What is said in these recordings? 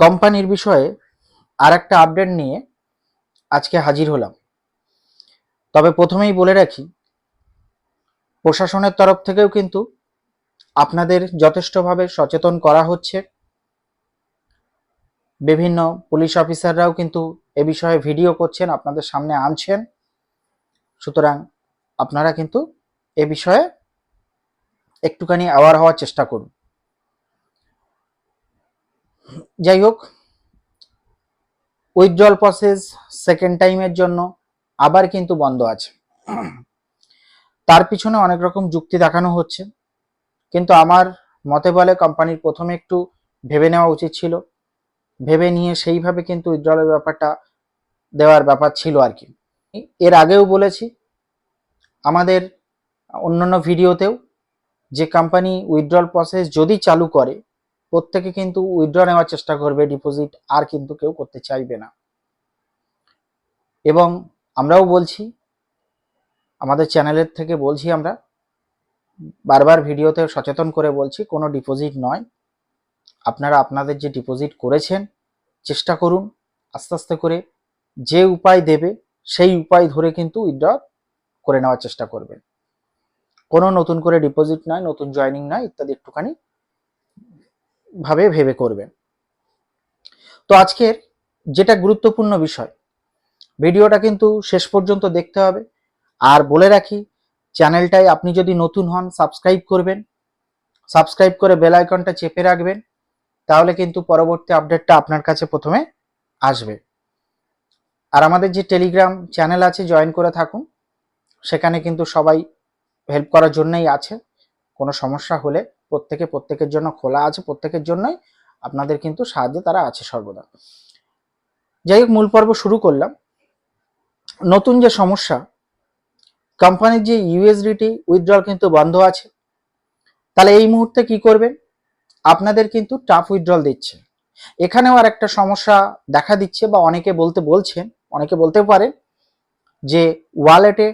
কোম্পানির বিষয়ে আর একটা আপডেট নিয়ে আজকে হাজির হলাম। তবে প্রথমেই বলে রাখি, প্রশাসনের তরফ থেকেও কিন্তু আপনাদের যথেষ্টভাবে সচেতন করা হচ্ছে। বিভিন্ন পুলিশ অফিসাররাও কিন্তু এ বিষয়ে ভিডিও করছেন, আপনাদের সামনে আনছেন। সুতরাং আপনারা কিন্তু এ বিষয়ে একটুখানি অ্যাওয়ার হওয়ার চেষ্টা করুন। যাই হোক, উইথড্রল প্রসেস সেকেন্ড টাইমের জন্য আবার কিন্তু বন্ধ আছে। তার পিছনে অনেক রকম যুক্তি দেখানো হচ্ছে, কিন্তু আমার মতে বলে কোম্পানির প্রথমে একটু ভেবে নেওয়া উচিত ছিল। ভেবে নিয়ে সেইভাবে কিন্তু উইথড্রলের ব্যাপারটা দেওয়ার ব্যাপার ছিল আর কি। এর আগেও বলেছি আমাদের অন্যান্য ভিডিওতেও, যে কোম্পানি উইথড্রল প্রসেস যদি চালু করে প্রত্যেকে কিন্তু উইথড্র নেওয়ার চেষ্টা করবে, ডিপোজিট আর কিন্তু কেউ করতে চাইবে না। এবং আমরাও বলছি, আমাদের চ্যানেলের থেকে বলছি, আমরা বারবার ভিডিওতে সচেতন করে বলছি, কোনো ডিপোজিট নয়। আপনারা আপনাদের যে ডিপোজিট করেছেন চেষ্টা করুন আস্তে আস্তে করে যে উপায় দেবে সেই উপায় ধরে কিন্তু উইথড্র করে নেওয়ার চেষ্টা করবেন। কোনো নতুন করে ডিপোজিট নয়, নতুন জয়েনিং নয় ইত্যাদি একটুখানি ভেবে করবেন। তো আজকের যেটা গুরুত্বপূর্ণ বিষয়, ভিডিওটা কিন্তু শেষ পর্যন্ত দেখতে হবে। আর বলে রাখি, চ্যানেলটায় আপনি যদি নতুন হন সাবস্ক্রাইব করবেন, সাবস্ক্রাইব করে বেল আইকনটা চেপে রাখবেন, তাহলে কিন্তু পরবর্তী আপডেটটা আপনার কাছে প্রথমে আসবে। আর আমাদের যে টেলিগ্রাম চ্যানেল আছে জয়েন করে থাকুন, সেখানে কিন্তু সবাই হেল্প করার জন্যই আছে। কোনো সমস্যা হলে প্রত্যেকের জন্য খোলা আছে, প্রত্যেকের জন্যই আপনাদের কিন্তু সাহায্যে তারা আছে সর্বদা। যাই হোক, মূল পর্ব শুরু করলাম। নতুন যে সমস্যা, কোম্পানির যে ইউএসডিটি উইথড্রল কিন্তু বন্ধ আছে। তাহলে এই মুহূর্তে কি করবেন? আপনাদের কিন্তু টাফ উইথড্রল দিচ্ছে। এখানেও আর একটা সমস্যা দেখা দিচ্ছে, বা অনেকে বলছেন, অনেকে বলতে পারেন যে ওয়ালেটে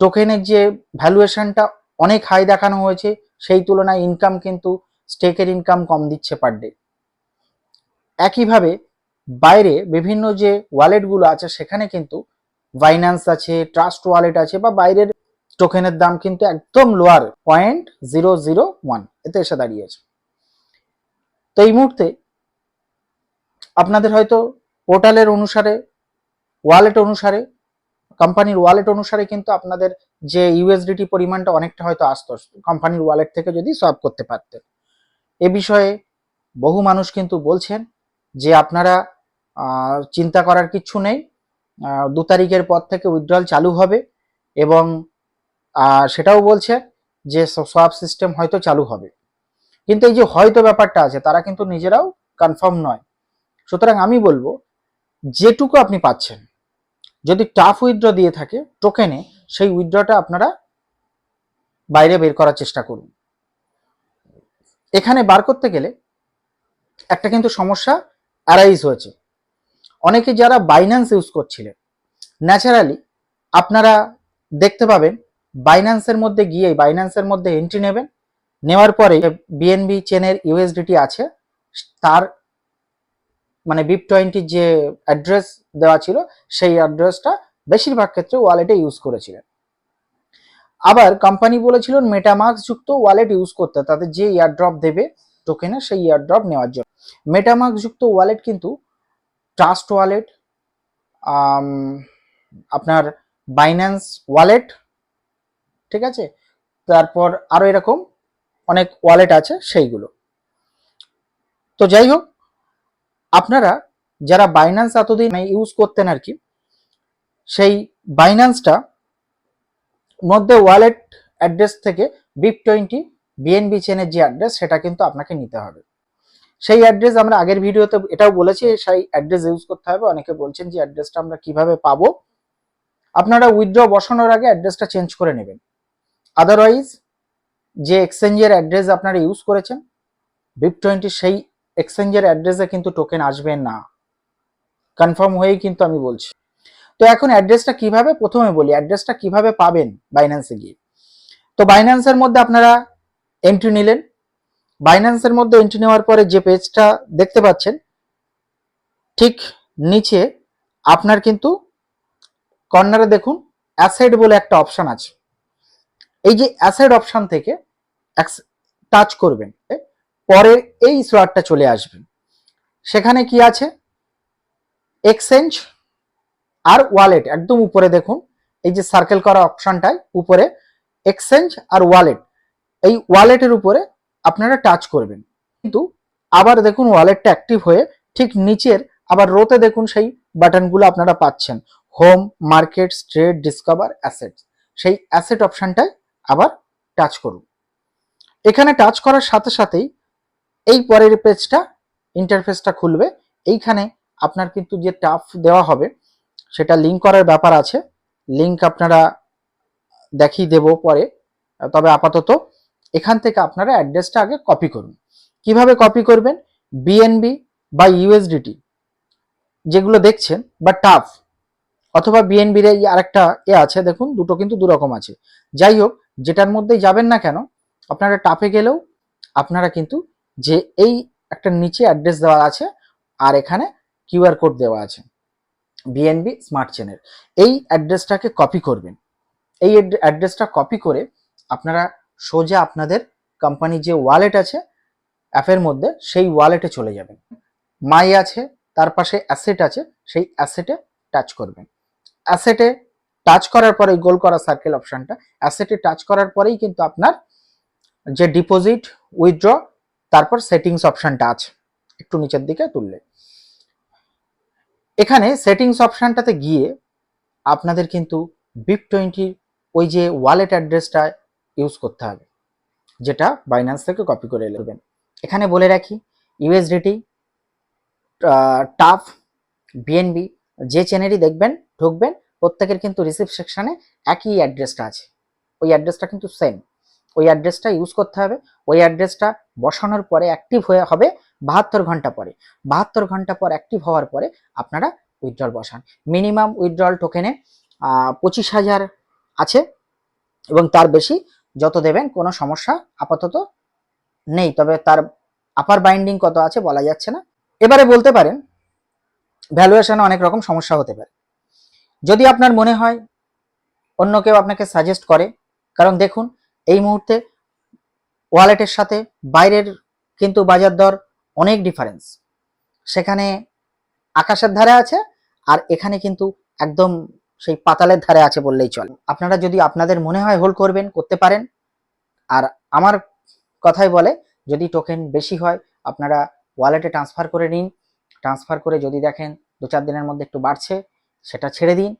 টোকেনের যে ভ্যালুয়েশনটা অনেক হাই দেখানো হয়েছে, সেই তুলনায় ইনকাম কিন্তু স্টেকের ইনকাম কম দিচ্ছে পার ডে। একইভাবে বাইরে বিভিন্ন যে ওয়ালেটগুলো আছে সেখানে কিন্তু বাইন্যান্স আছে, ট্রাস্ট ওয়ালেট আছে, বা বাইরের টোকেনের দাম কিন্তু একদম লোয়ার 0.001 এতে এসে দাঁড়িয়েছে। তো এই মুহূর্তে আপনাদের হয়তো পোর্টালের অনুসারে, ওয়ালেট অনুসারে, কোম্পানির ওয়ালেট অনুসারে কিন্তু আপনাদের যে ইউএসডিটি পরিমাণটা অনেকটা হয়তো আসতো কোম্পানির ওয়ালেট থেকে যদি সোয়াপ করতে পারতেন। এ বিষয়ে বহু মানুষ কিন্তু বলছেন যে আপনারা চিন্তা করার কিছু নেই, 2 তারিখের পর থেকে উইথড্রল চালু হবে, এবং সেটাও বলছে যে সোয়াপ সিস্টেম হয়তো চালু হবে। কিন্তু এই যে হয়তো ব্যাপারটা আছে, তারা কিন্তু নিজেরাও কনফার্ম নয়। সুতরাং আমি বলবো, যেটুকু আপনি পাচ্ছেন, যদি টাফ উইথড্র দিয়ে থাকে টোকেনে, সেই উইথড্রটা আপনারা বাইরে বের করার চেষ্টা করুন। এখানে বার করতে গেলে একটা কিন্তু সমস্যা অ্যারাইজ হয়েছে। অনেকে যারা বাইন্যান্স ইউজ করছিলেন, ন্যাচারালি আপনারা দেখতে পাবেন বাইন্যান্সের মধ্যে গিয়ে বাইন্যান্সের মধ্যে এন্ট্রি নেবেন, নেওয়ার পরে বিএনবি চেনের ইউএসডিটি আছে, তার মানে BIP20 যে অ্যাড্রেস দেওয়া ছিল সেই অ্যাড্রেসটা বেশিরভাগ ক্ষেত্রে ওয়ালেটে ইউজ করেছিলেন। আবার কোম্পানি বলেছিল মেটামাস্ক যুক্ত ওয়ালেট ইউজ করতে, তাদের যে এয়ারড্রপ দেবে টোকেনে সেই এয়ারড্রপ নেওয়ার জন্য। মেটামাস্ক যুক্ত ওয়ালেট কিন্তু ট্রাস্ট ওয়ালেট, আপনার বাইন্যান্স ওয়ালেট, ঠিক আছে, তারপর আরো এরকম অনেক ওয়ালেট আছে সেইগুলো। তো যাই হোক, আপনারা যারা বাইন্যান্স এতদিন ইউজ করতেন আর কি, সেই বাইন্যান্সটা মধ্যে ওয়ালেট অ্যাড্রেস থেকে BIP20 বিএনবি চেনের যে অ্যাড্রেস সেটা কিন্তু আপনাকে নিতে হবে। সেই অ্যাড্রেস আমরা আগের ভিডিওতে এটাও বলেছি, সেই অ্যাড্রেস ইউজ করতে হবে। অনেকে বলছেন যে অ্যাড্রেসটা আমরা কিভাবে পাবো। আপনারা উইথড্র বসানোর আগে অ্যাড্রেসটা চেঞ্জ করে নেবেন। আদারওয়াইজ যে এক্সচেঞ্জের অ্যাড্রেস আপনারা ইউজ করেছেন BIP20 সেই এক্সচেঞ্জের অ্যাড্রেসে কিন্তু টোকেন আসবে না, কনফার্ম হয়েই কিন্তু আমি বলছি। তো এখন অ্যাড্রেসটা কিভাবে, প্রথমে বলি অ্যাড্রেসটা কিভাবে পাবেন। বাইন্যান্সে গিয়ে, তো বাইন্যান্সের মধ্যে আপনারা এন্ট্রি নিলেন। বাইন্যান্সের মধ্যে এন্ট্রি নেওয়ার পরে যে পেজটা দেখতে পাচ্ছেন ঠিক নিচে আপনার কিন্তু কর্নারে দেখুন অ্যাসেট বলে একটা অপশন আছে। এই যে অ্যাসেট অপশন থেকে টাচ করবেন, পরের এই স্লটটা চলে আসবেন। সেখানে কি আছে, এক্সচেঞ্জ আর ওয়ালেট, একদম উপরে দেখুন এই যে সার্কেল করা অপশনটায় উপরে এক্সচেঞ্জ আর ওয়ালেট, এই ওয়ালেটের উপরে আপনারা টাচ করবেন। কিন্তু আবার দেখুন ওয়ালেটটা অ্যাক্টিভ হয়ে ঠিক নিচের আবার রোতে দেখুন সেই বাটনগুলো আপনারা পাচ্ছেন, home, markets, trade, discover, assets. সেই অ্যাসেট অপশনটায় আবার টাচ করুন। এখানে টাচ করার সাথে সাথেই এই পরের পেজটা, ইন্টারফেসটা খুলবে। এইখানে আপনার কিন্তু যে টাফ দেওয়া হবে সেটা লিঙ্ক করার ব্যাপার আছে, লিঙ্ক আপনারা দেখিয়ে দেব পরে। তবে আপাতত এখান থেকে আপনারা অ্যাড্রেসটা আগে কপি করুন। কিভাবে কপি করবেন, বিএনবি বা ইউএসডিটি যেগুলো দেখছেন বা টাফ, অথবা বিএনবির এই আরেকটা আছে দেখুন, দুটো কিন্তু দুরকম আছে। যাই হোক, যেটার মধ্যেই যাবেন না কেন, আপনারা টাফে গেলেও আপনারা কিন্তু যে এই একটা নিচে অ্যাড্রেস দেওয়া আছে আর এখানে কিউআর কোড দেওয়া আছে বিএনবি স্মার্ট চেনের, এই অ্যাড্রেসটাকে কপি করবেন। এই অ্যাড্রেসটা কপি করে আপনারা সোজা আপনাদের কোম্পানি যে ওয়ালেট আছে অ্যাপের মধ্যে, সেই ওয়ালেটে চলে যাবেন। মাই আছে, তার পাশে অ্যাসেট আছে, সেই অ্যাসেটে টাচ করবেন। অ্যাসেটে টাচ করার পরে গোল করা সার্কেল অপশনটা, অ্যাসেটে টাচ করার পরেই কিন্তু আপনার যে ডিপোজিট, উইথড্র, তারপর সেটিংস অপশনটা আছে একটু নিচের দিকে তুললে, এখানে সেটিংস অপশনটাতে গিয়ে আপনাদের কিন্তু BIP20 ওই যে ওয়ালেট অ্যাড্রেসটা ইউজ করতে হবে, যেটা বাইন্যান্স থেকে কপি করে নেবেন। এখানে বলে রাখি, ইউএসডিটি, টাফ, বিএনবি যে চেনেরই দেখবেন ঢুকবেন, প্রত্যেকের কিন্তু রিসিভ সেকশনে একই অ্যাড্রেসটা আছে, ওই অ্যাড্রেসটা কিন্তু সেম, ওই অ্যাড্রেসটা ইউজ করতে হবে। ওই অ্যাড্রেসটা বসানোর পরে অ্যাক্টিভ হবে 72 ঘন্টা পরে। 72 ঘন্টা পর অ্যাক্টিভ হওয়ার পরে আপনারা উইথড্রল বসান। মিনিমাম উইথড্রল টোকেনে 25,000 আছে এবং তার বেশি যত দেবেন কোনো সমস্যা আপাতত নেই, তবে তার আপার বাইন্ডিং কত আছে বলা যাচ্ছে না। এবারে বলতে পারেন ভ্যালুয়েশনে অনেক রকম সমস্যা হতে পারে। যদি আপনার মনে হয় অন্য কেউ আপনাকে সাজেস্ট করে, কারণ দেখুন এই মুহূর্তে ওয়ালেটের সাথে বাইরের কিন্তু বাজার দর অনেক ডিফারেন্স, সেখানে আকাশের ধারে আছে আর এখানে কিন্তু একদম সেই পাতালের ধারে আছে বললেই চলে। আপনারা যদি আপনাদের মনে হয় হোল্ড করবেন, করতে পারেন। আর আমার কথাই বলে, যদি টোকেন বেশি হয় আপনারা ওয়ালেটে ট্রান্সফার করে নিন, ট্রান্সফার করে যদি দেখেন 2-4 দিনের মধ্যে একটু বাড়ছে, সেটা ছেড়ে দিন।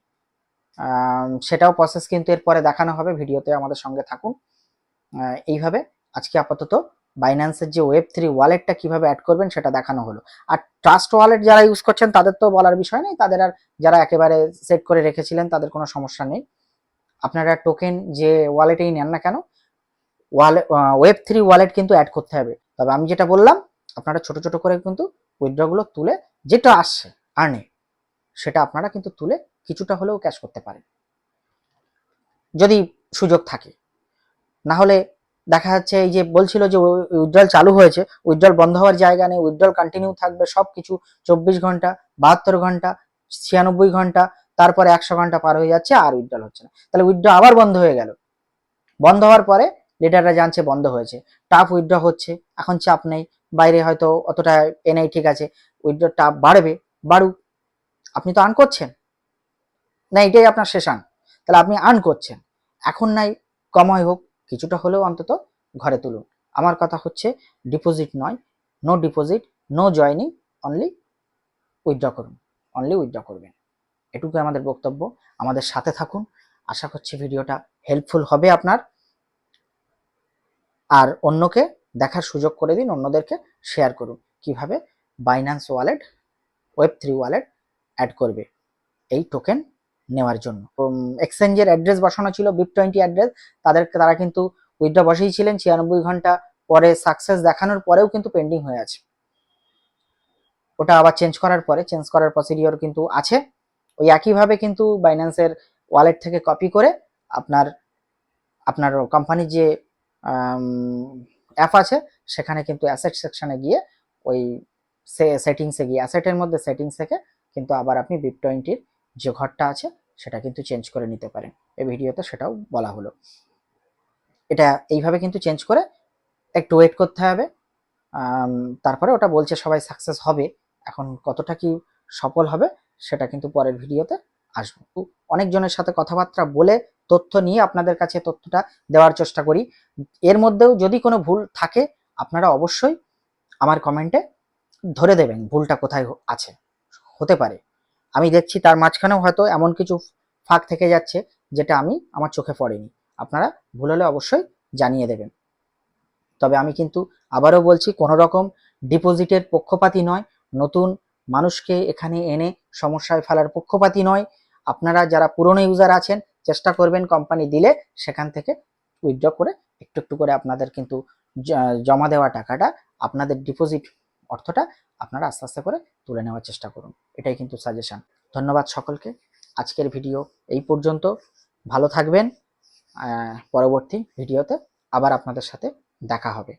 সেটাও প্রসেস কিন্তু এরপরে দেখানো হবে, ভিডিওতে আমাদের সঙ্গে থাকুন। এইভাবে আজকে আপাতত বাইন্যান্সের যে Web3 ওয়ালেটটা কিভাবে অ্যাড করবেন সেটা দেখানো হলো। আর ট্রাস্ট ওয়ালেট যারা ইউজ করছেন তাদের তো বলার বিষয় নেই, তাদের আর যারা একেবারে সেট করে রেখেছিলেন তাদের কোনো সমস্যা নেই। আপনারা টোকেন যে ওয়ালেটেই নেন না কেন, Web3 ওয়ালেট কিন্তু অ্যাড করতে হবে। তবে আমি যেটা বললাম, আপনারা ছোট ছোট করে কিন্তু উইথড্রগুলো তুলে যেটা আসছে আর্নে, সেটা আপনারা কিন্তু তুলে কিছুটা হলেও ক্যাশ করতে পারেন যদি সুযোগ থাকে। না হলে দেখা যাচ্ছে এই যে বলছিল যে উইথড্রল চালু হয়েছে, উইথড্রল বন্ধ হওয়ার জায়গা নেই, উইথড্রল কন্টিনিউ থাকবে সব কিছু 24 ঘন্টা, 72 ঘন্টা, 96 ঘন্টা, তারপরে 100 ঘন্টা পার হয়ে যাচ্ছে আর উইথড্রল হচ্ছে না। তাহলে উইথড্র আবার বন্ধ হয়ে গেল, বন্ধ হওয়ার পরে লিডাররা জানছে বন্ধ হয়েছে, টাফ উইথড্র হচ্ছে, এখন চাপ নেই, বাইরে হয়তো অতটা নেই, ঠিক আছে উইথড্র টাফ বাড়বে, বাড়ুক, আপনি তো আর্ন করছেন না, এটাই আপনার শেষ আর্ন, তাহলে আপনি আর্ন করছেন, এখন নাই কমাই হোক কিছুটা হলেও অন্তত ঘরে তুলুন। আমার কথা হচ্ছে ডিপোজিট নয়, no deposit, no joining, only withdraw করুন, অনলি উইথড্র করবেন, এটুকু আমাদের বক্তব্য। আমাদের সাথে থাকুন, আশা করছি ভিডিওটা হেল্পফুল হবে আপনার, আর অন্যকে দেখার সুযোগ করে দিন, অন্যদেরকে শেয়ার করুন কিভাবে Binance wallet Web3 wallet add করবে এই টোকেন নেওয়ার জন্য। এক্সচেঞ্জের অ্যাড্রেস বসানো ছিল BIP20 অ্যাড্রেস, তারা কিন্তু উইথড্র বসিয়েছিলেন, 96 ঘন্টা পরে সাকসেস দেখানোর পরেও কিন্তু পেন্ডিং হয়ে আছে। ওটা আবার চেঞ্জ করার প্রসিডিওর কিন্তু আছে। ওই একইভাবে কিন্তু বাইন্যান্সের ওয়ালেট থেকে কপি করে আপনার কোম্পানির যে অ্যাপ আছে সেখানে কিন্তু অ্যাসেট সেকশনে গিয়ে ওই সেটিংসে গিয়ে অ্যাসেটের মধ্যে সেটিংস থেকে কিন্তু আবার আপনি BIP20 যে ঘরটা আছে সেটা কিন্তু চেঞ্জ করে নিতে পারেন। এই ভিডিওতে সেটাও বলা হলো। এটা এইভাবে কিন্তু চেঞ্জ করে একটু ওয়েট করতে হবে। তারপরে ওটা বলছে সবাই সাকসেস হবে, এখন কতটা কি সফল হবে সেটা কিন্তু পরের ভিডিওতে আসবো। অনেকজনের সাথে কথাবার্তা বলে তথ্য নিয়ে আপনাদের কাছে তথ্যটা দেওয়ার চেষ্টা করি। এর মধ্যেও যদি কোনো ভুল থাকে আপনারা অবশ্যই আমার কমেন্টে ধরে দেবেন ভুলটা কোথায় আছে। হতে পারে আমি দেখছি তার মাঝখানেও হয়তো এমন কিছু ফাঁক থেকে যাচ্ছে যেটা আমার চোখে পড়েনি। আপনারা ভুল হলে অবশ্যই জানিয়ে দেবেন। তবে আমি কিন্তু আবারও বলছি, কোনো রকম ডিপোজিটের পক্ষপাতী নয়, নতুন মানুষকে এখানে এনে সমস্যায় ফেলার পক্ষপাতী নয়। আপনারা যারা পুরনো ইউজার আছেন চেষ্টা করবেন কোম্পানি দিলে সেখান থেকে উইথড্র করে একটু একটু করে আপনাদের কিন্তু জমা দেওয়া টাকাটা, আপনাদের ডিপোজিট অর্থটা আপনারা আস্তে আস্তে করে তুলে নেওয়ার চেষ্টা করুন। এটাই কিন্তু সাজেশন। ধন্যবাদ সকলকে। আজকের ভিডিও এই পর্যন্ত। ভালো থাকবেন। পরবর্তী ভিডিওতে আবার আপনাদের সাথে দেখা হবে।